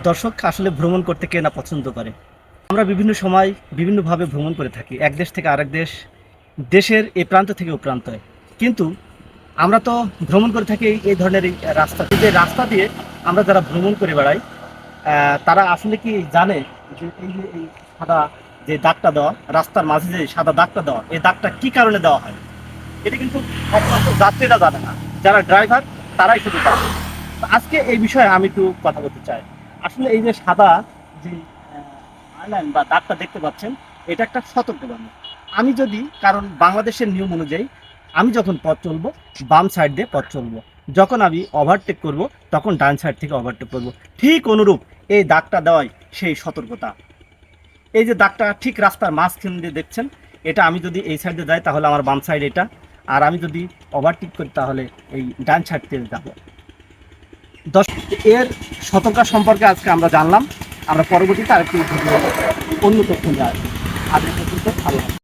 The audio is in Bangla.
দর্শক আসলে ভ্রমণ করতে কে না পছন্দ করে। আমরা বিভিন্ন সময় বিভিন্নভাবে ভ্রমণ করে থাকি, এক দেশ থেকে আরেক দেশ, দেশের এ প্রান্ত থেকে ও প্রান্তে। কিন্তু আমরা তো ভ্রমণ করে থাকি এই ধরনের এই রাস্তা, যে রাস্তা দিয়ে আমরা যারা ভ্রমণ করে বেড়াই, তারা আসলে কি জানে যে এই সাদা যে দাগটা দেওয়া, রাস্তার মাঝে যে সাদা দাগটা দেওয়া, এই দাগটা কি কারণে দেওয়া হয়? এটা কিন্তু একমাত্র যাত্রীরা জানে না, যারা ড্রাইভার তারাই শুধু জানে। তো আজকে এই বিষয়ে আমি একটু কথা বলতে চাই। আসলে এই যে সাদা যে আইল্যান্ড বা দাগটা দেখতে পাচ্ছেন, এটা একটা সতর্কবাণী। আমি যদি, কারণ বাংলাদেশের নিয়ম অনুযায়ী আমি যখন পথ চলবো বাম সাইড দিয়ে পথ চলবো, যখন আমি ওভারটেক করব তখন ডান সাইড থেকে ওভারটেক করব। ঠিক অনুরূপ এই দাগটা দেওয়াই সেই সতর্কতা। এই যে দাগটা ঠিক রাস্তার মাঝখান দিয়ে দেখছেন, এটা আমি যদি এই সাইডে যাই তাহলে আমার বাম সাইড এটা, আর আমি যদি ওভারটেক করি তাহলে এই ডান সাইড থেকে যাব। এর সতর্কতা সম্পর্কে আজকে আমরা জানলাম। আমরা পরবর্তীতে আরেকটি অন্য তথ্য নিয়ে আসবো। আজ এই পর্যন্ত ভালো থাকবেন।